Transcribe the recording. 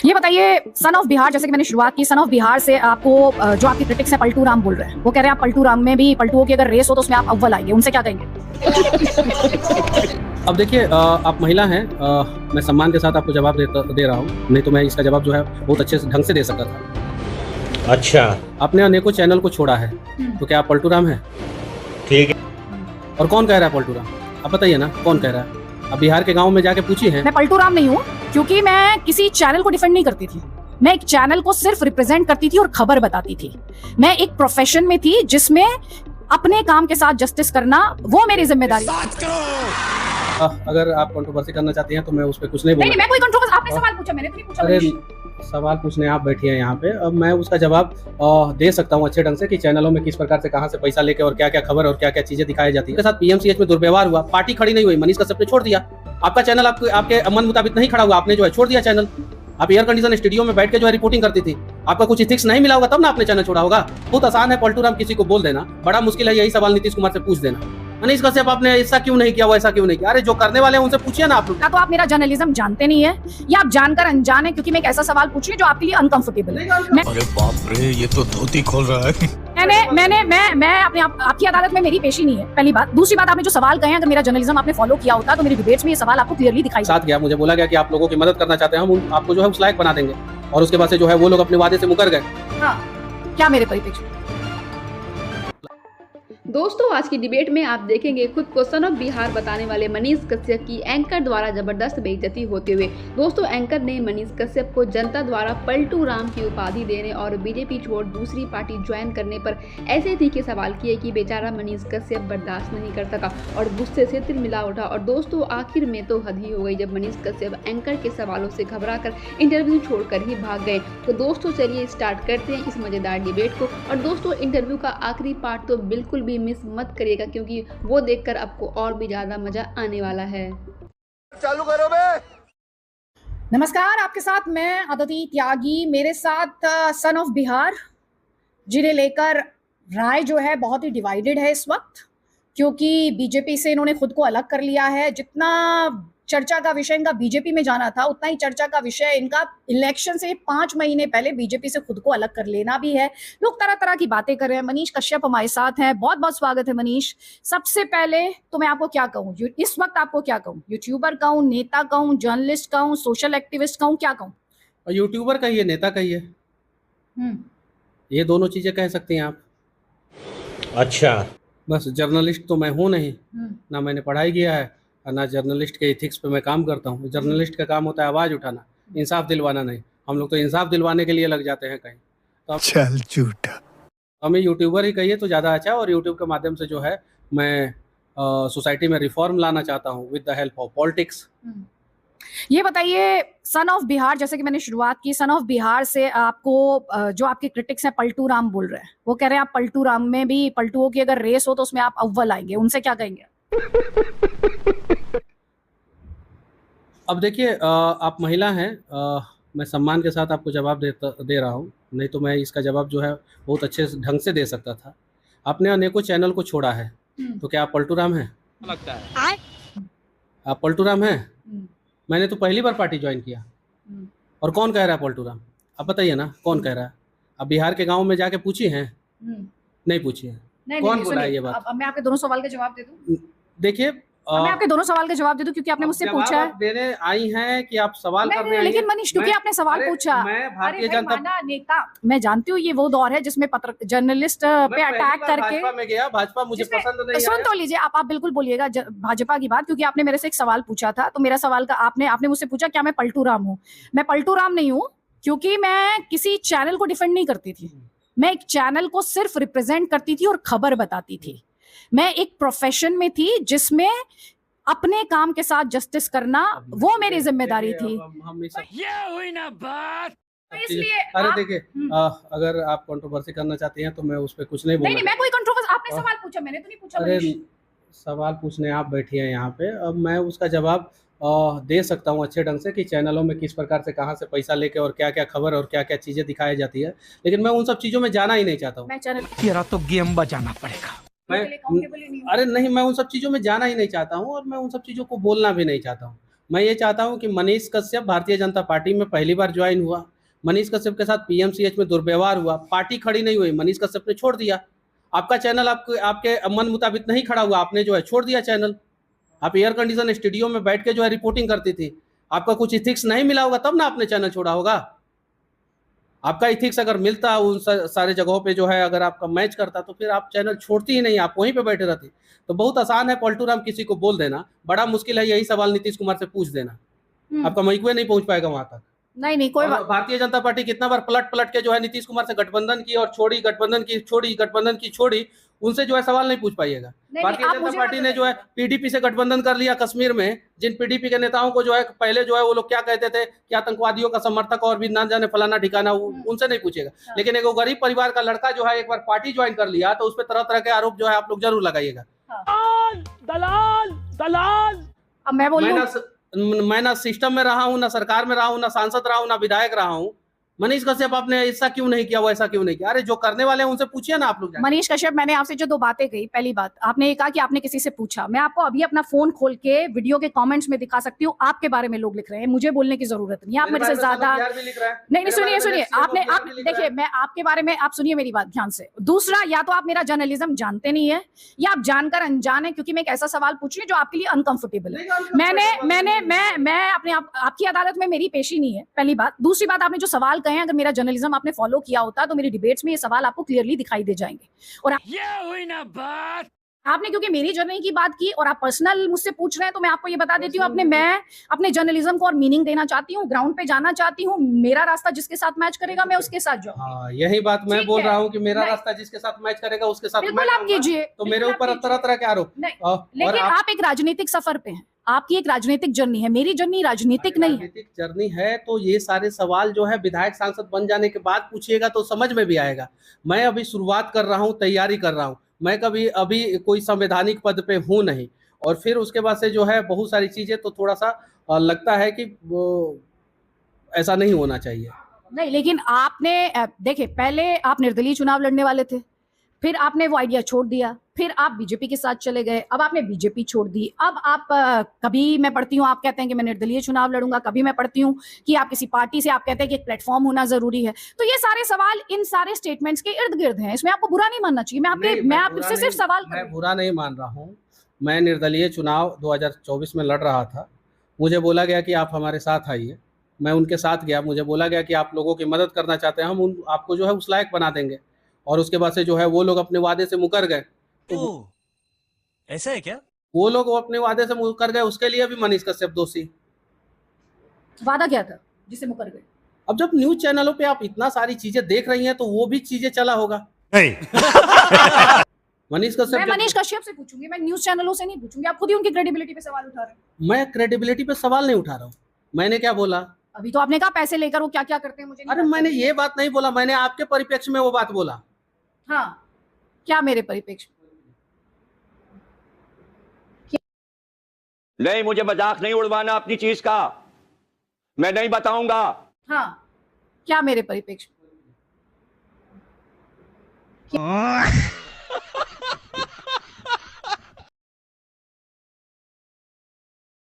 ये बताइए, son of Bihar, जैसे कि मैंने शुरुआत की, सन ऑफ बिहार से आपको जो आपकी क्रिटिक्स है पलटू राम बोल रहे हैं। वो कह रहे हैं आप पलटू राम में भी, पलटुओं की अगर रेस हो तो उसमें आप अव्वल आएंगे, उनसे क्या कहेंगे? अब देखिए, आप महिला हैं, मैं सम्मान के साथ आपको जवाब दे रहा हूँ, नहीं तो मैं इसका जवाब जो है बहुत अच्छे से ढंग से दे सकता था। अच्छा, आपने अनेकों चैनल को छोड़ा है, तो क्या आप पलटू राम हैं? ठीक है। और कौन कह रहा है पलटू राम? आप बताइए ना, कौन कह रहा है? अब बिहार के गाँव में जाके पूछी है। मैं पलटू राम नहीं हूँ, क्योंकि मैं किसी चैनल को डिफेंड नहीं करती थी। मैं एक चैनल को सिर्फ रिप्रेजेंट करती थी और खबर बताती थी। मैं एक प्रोफेशन में थी जिसमें अपने काम के साथ जस्टिस करना वो मेरी जिम्मेदारी। अगर आप कंट्रोवर्सी करना चाहती हैं तो मैं उस पर कुछ नहीं नहीं, बोलूंगा। मैं कोई कंट्रोवर्सी, आपने सवाल पूछा, मैंने तो नहीं पूछा। अरे सवाल पूछने आप बैठी हैं यहाँ पे, अब मैं उसका जवाब दे सकता हूँ अच्छे ढंग से कि चैनलों में किस प्रकार से कहाँ से पैसा लेके और क्या क्या खबर और क्या क्या चीजें दिखाई जाती है। के साथ पीएमसीएच में दुर्व्यवहार हुआ, पार्टी खड़ी नहीं हुई, मनीष कश्यप ने छोड़ दिया। आपका चैनल आपके मन मुताबिक नहीं खड़ा हुआ, आपने जो है छोड़ दिया चैनल। आप एयर कंडीशन स्टूडियो में बैठ के जो है रिपोर्टिंग करती थी, आपका कुछ इथिक्स नहीं मिला होगा तब ना आपने चैनल छोड़ा होगा। बहुत आसान है पलटू राम किसी को बोल देना, बड़ा मुश्किल है यही सवाल नीतीश कुमार से पूछ देना, मनीष कश्यप आपने ऐसा क्यों नहीं किया, वो ऐसा क्यों नहीं किया। अरे जो करने वाले हैं उनसे पूछिए ना आप लोग। तो आप मेरा जर्नलिज्म जानते नहीं है, या आप जानकर अनजान है, क्योंकि मैं एक ऐसा सवाल पूछ रही हूँ जो आपके लिए अनकंफर्टेबल है। अरे बाप रे, ये तो धोती खोल रहा है। मैं अपने आपकी अदालत में मेरी पेशी नहीं है, पहली बात। दूसरी बात, आपने जो सवाल कहे हैं, अगर मेरा जर्नलिज्म आपने फॉलो किया होता तो मेरी डिबेट्स में ये सवाल आपको क्लियरली दिखाई साथ गया, मुझे बोला गया कि आप लोगों की मदद करना चाहते हैं, हम आपको जो है उस लायक बना देंगे, और उसके बाद से जो है वो लोग अपने वादे से मुकर गए। हाँ, क्या मेरे परिप्रेक्ष्य? दोस्तों, आज की डिबेट में आप देखेंगे खुद को सन ऑफ बिहार बताने वाले मनीष कश्यप की एंकर द्वारा जबरदस्त बेइज्जती होते हुए। दोस्तों, एंकर ने मनीष कश्यप को जनता द्वारा पलटू राम की उपाधि देने और बीजेपी छोड़ दूसरी पार्टी ज्वाइन करने पर ऐसे तीखे सवाल किए कि बेचारा मनीष कश्यप बर्दाश्त नहीं कर सका और गुस्से से तिलमिला उठा। और दोस्तों, आखिर में तो हद ही हो गई जब मनीष कश्यप एंकर के सवालों से घबरा कर इंटरव्यू छोड़कर ही भाग गए। तो दोस्तों, चलिए स्टार्ट करते हैं इस मजेदार डिबेट को। और दोस्तों, इंटरव्यू का आखिरी पार्ट तो बिल्कुल भी मिस मत करिएगा, क्योंकि वो देखकर आपको और भी ज्यादा मजा आने वाला है। चालू करो बे। नमस्कार, आपके साथ मैं अदिति त्यागी, मेरे साथ सन ऑफ बिहार, जिन्हें लेकर राय जो है बहुत ही डिवाइडेड है इस वक्त, क्योंकि बीजेपी से इन्होंने खुद को अलग कर लिया है। जितना चर्चा का विषय इनका बीजेपी में जाना था, उतना ही चर्चा का विषय इनका इलेक्शन से 5 महीने पहले बीजेपी से खुद को अलग कर लेना भी है। लोग तरह तरह की बातें कर रहे हैं। मनीष कश्यप हमारे साथ हैं, बहुत बहुत स्वागत है मनीष। सबसे पहले तो मैं आपको क्या कहूँ, इस वक्त आपको क्या कहूँ, यूट्यूबर कहूँ, नेता कहूँ, जर्नलिस्ट कहूँ, सोशल एक्टिविस्ट कहूँ, क्या कहूँ? और यूट्यूबर कहिए, नेता कहिए, ये दोनों चीजें कह सकती हैं आप। अच्छा, बस जर्नलिस्ट तो मैं हूँ नहीं, ना मैंने पढ़ाई किया है और ना जर्नलिस्ट के इथिक्स पे मैं काम करता हूँ। जर्नलिस्ट का काम होता है आवाज़ उठाना, इंसाफ दिलवाना नहीं। हम लोग तो इंसाफ दिलवाने के लिए लग जाते हैं कहीं। तो चल झूठा। हमें यूट्यूबर ही कहिए तो ज़्यादा अच्छा है। और यूट्यूब के माध्यम से जो है मैं सोसाइटी में रिफॉर्म लाना चाहता हूँ with the help of politics. ये बताइए, सन ऑफ बिहार, जैसे कि मैंने शुरुआत की, सन ऑफ बिहार से आपको जो आपके क्रिटिक्स हैं पलटू राम बोल रहे हैं। वो कह रहे हैं आप पलटू राम में भी, पलटुओं की अगर रेस हो तो उसमें आप अव्वल आएंगे, उनसे क्या कहेंगे? अब देखिए, आप महिला हैं, मैं सम्मान के साथ आपको जवाब दे रहा हूँ, नहीं तो मैं इसका जवाब जो है बहुत अच्छे ढंग से दे सकता था। आपने अनेकों चैनल को छोड़ा है, तो क्या आप पलटू राम हैं? लगता है आप पलटू राम हैं? मैंने तो पहली बार पार्टी ज्वाइन किया। और कौन कह रहा है पलटू राम? आप बताइए ना, कौन कह रहा है? अब बिहार के गाँव में जाके पूछी हैं? नहीं पूछी है। कौन बोला है ये बात? अब मैं आपके दोनों सवाल का जवाब दे दूं? देखिए, मैं आपके दोनों सवाल का जवाब दे दूं, क्योंकि आपने मुझसे पूछा है। देने आई हैं कि आप सवाल कर रहे हैं? लेकिन मनीष, क्योंकि आपने सवाल पूछा। मैं भारतीय जनता नेता, मैं जानती हूँ ये वो दौर है जिसमें जर्नलिस्ट पे अटैक करके भाजपा में गया, भाजपा मुझे पसंद नहीं सुन आया। तो लीजिए, आप बिल्कुल बोलिएगा भाजपा की बात, क्योंकि आपने मेरे से एक सवाल पूछा था। तो मेरा सवाल का आपने मुझसे पूछा क्या मैं पलटू राम हूँ। मैं पलटू राम नहीं हूँ, क्योंकि मैं किसी चैनल को डिफेंड नहीं करती थी। मैं एक चैनल को सिर्फ रिप्रेजेंट करती थी और खबर बताती थी। मैं एक प्रोफेशन में थी जिसमें अपने काम के साथ जस्टिस करना वो मेरी जिम्मेदारी थी। ये हुई ना बात। इसलिए अरे देखिए, अगर आप कंट्रोवर्सी करना चाहती हैं तो मैं उस पर कुछ नहीं बोलूंगा। नहीं, मैं कोई कंट्रोवर्सी, आपने सवाल पूछा, मैंने तो नहीं पूछा। अरे सवाल पूछने आप बैठी हैं यहाँ पे, अब मैं उसका जवाब दे सकता हूँ अच्छे ढंग से कि चैनलों में किस प्रकार से कहाँ से पैसा लेके और क्या क्या खबर और क्या क्या चीज़ें दिखाई जाती है, लेकिन मैं उन सब चीज़ों में जाना ही नहीं चाहता हूँ। मैं चैनल तेरा तो गेम बजाना पड़ेगा। मैं अरे नहीं, मैं उन सब चीज़ों में जाना ही नहीं चाहता हूँ और मैं उन सब चीज़ों को बोलना भी नहीं चाहता हूँ। मैं ये चाहता हूं कि मनीष कश्यप भारतीय जनता पार्टी में पहली बार ज्वाइन हुआ, मनीष कश्यप के साथ पीएमसीएच में दुर्व्यवहार हुआ, पार्टी खड़ी नहीं हुई, मनीष कश्यप ने छोड़ दिया। आपका चैनल आपके मन मुताबिक नहीं खड़ा हुआ, आपने जो है छोड़ दिया चैनल। आप एयर कंडीशन स्टूडियो में बैठ के जो है रिपोर्टिंग करती थी, आपका कुछ इथिक्स नहीं मिला होगा तब ना आपने चैनल छोड़ा होगा। आपका इथिक्स अगर मिलता उन सारे जगहों पे जो है, अगर आपका मैच करता तो फिर आप चैनल छोड़ती ही नहीं, आप वहीं पे बैठे रहते। तो बहुत आसान है पलटू राम किसी को बोल देना, बड़ा मुश्किल है यही सवाल नीतीश कुमार से पूछ देना, आपका माइक्वे नहीं पहुंच पाएगा वहां तक। नहीं कोई बात। भारतीय जनता पार्टी कितना बार पलट के जो है नीतीश कुमार से गठबंधन की और छोड़ी, गठबंधन की छोड़ी, उनसे जो है सवाल नहीं पूछ पाइएगा। भारतीय जनता पार्टी ने जो है पीडीपी से गठबंधन कर लिया कश्मीर में, जिन पीडीपी के नेताओं को जो है पहले जो है वो लोग क्या कहते थे कि आतंकवादियों का समर्थक और भी ना जाने फलाना ठिकाना, उनसे नहीं पूछेगा। लेकिन एक गरीब परिवार का लड़का जो है एक बार पार्टी ज्वाइन कर लिया तो उस पर तरह तरह के आरोप जो है आप लोग जरूर लगाइएगा। दलाल। अब मैं ना सिस्टम में रहा हूँ, ना सरकार में रहा हूँ, ना सांसद रहा हूँ, ना विधायक रहा हूँ। मनीष कश्यप आपने ऐसा क्यों नहीं किया, वैसा क्यों नहीं किया? अरे जो करने वाले हैं उनसे पूछिए ना आप लोग। मनीष कश्यप, मैंने आपसे जो 2 बातें कही, पहली बात आपने ये कहा कि आपने किसी से पूछा। मैं आपको अभी अपना फोन खोल के वीडियो के कमेंट्स में दिखा सकती हूँ, आपके बारे में लोग लिख रहे हैं, मुझे बोलने की जरूरत नहीं है। आप मेरे से ज्यादा नहीं, सुनिए आपने, आप देखिए, मैं आपके बारे में, आप सुनिए मेरी बात ध्यान से। दूसरा, या तो आप मेरा जर्नलिज्म जानते नहीं है या आप जानकर अनजान है, क्योंकि मैं एक ऐसा सवाल पूछ रही हूँ जो आपके लिए अनकंफर्टेबल है। मैं अपने आपकी अदालत में मेरी पेशी नहीं है, पहली बात। दूसरी बात, आपने जो सवाल कहे, अगर मेरा जर्नलिज्म आपने फॉलो किया होता तो मेरी डिबेट्स में ये सवाल आपको क्लियरली दिखाई दे जाएंगे। और ये हुई ना बात। आपने क्योंकि मेरी जर्नी की बात की और आप पर्सनल मुझसे पूछ रहे हैं, तो मैं आपको ये बता देती हूँ, मैं अपने जर्नलिज्म को और मीनिंग देना चाहती हूँ, ग्राउंड पे जाना चाहती हूँ। मेरा रास्ता जिसके साथ मैच करेगा मैं उसके साथ जाऊँ। यही बात मैं बोल रहा हूँ कि मेरा रास्ता जिसके साथ मैच करेगा उसके साथ बिल्कुल आप कीजिए। तो मेरे ऊपर तरह तरह के आरोप। लेकिन आप एक राजनीतिक सफर पे हैं, आपकी एक राजनीतिक जर्नी है, मेरी जर्नी राजनीतिक नहीं है। राजनीतिक जर्नी है तो ये सारे सवाल जो है विधायक सांसद बन जाने के बाद पूछिएगा तो समझ में भी आएगा। मैं अभी शुरुआत कर रहा हूँ, तैयारी कर रहा हूँ, मैं कभी अभी कोई संवैधानिक पद पे हूँ नहीं, और फिर उसके बाद से जो है बहुत सारी चीजें तो थोड़ा सा लगता है कि ऐसा नहीं होना चाहिए। नहीं, लेकिन आपने देखिए, पहले आप निर्दलीय चुनाव लड़ने वाले थे, फिर आपने वो आइडिया छोड़ दिया, फिर आप बीजेपी के साथ चले गए, अब आपने बीजेपी छोड़ दी। अब आप कभी मैं पढ़ती हूँ आप कहते हैं कि मैं निर्दलीय चुनाव लड़ूंगा, कभी मैं पढ़ती हूँ कि आप किसी पार्टी से, आप कहते हैं कि एक प्लेटफॉर्म होना जरूरी है। तो ये सारे सवाल इन सारे स्टेटमेंट्स के इर्द गिर्द हैं, इसमें आपको बुरा नहीं मानना चाहिए। मैं आपसे सिर्फ सवाल, मैं बुरा नहीं मान रहा हूँ। मैं निर्दलीय चुनाव 2024 में लड़ रहा था, मुझे बोला गया कि आप हमारे साथ आइए, मैं उनके साथ गया। मुझे बोला गया कि आप लोगों की मदद करना चाहते हैं, हम आपको जो है उस लायक बना देंगे। और उसके बाद से जो है वो लोग अपने वादे से मुकर गए। तो ऐसा है क्या? वो लोग अपने वादे से मुकर गए, उसके लिए भी मनीष कश्यप दोषी। वादा क्या था जिससे मुकर गए? अब जब न्यूज चैनलों पे आप इतना सारी चीजें देख रही हैं तो वो भी चीजें चला होगा। नहीं। मनीष कश्यप, मैं मनीष कश्यप से पूछूंगी, मैं न्यूज चैनलों से नहीं पूछूंगी। आप खुद ही उनकी क्रेडिबिलिटी पे सवाल उठा रहे हैं। मैं क्रेडिबिलिटी पे सवाल नहीं उठा रहा हूँ। मैंने क्या बोला? अभी तो आपने कहा पैसे लेकर वो क्या क्या करते हैं मुझे नहीं। अरे मैंने ये बात नहीं बोला, मैंने आपके परिप्रेक्ष्य में वो बात बोला। हाँ, क्या मेरे परिप्रेक्ष्य? नहीं, मुझे मजाक नहीं उड़वाना अपनी चीज का, मैं नहीं बताऊंगा। हाँ, क्या मेरे परिप्रेक्ष्य?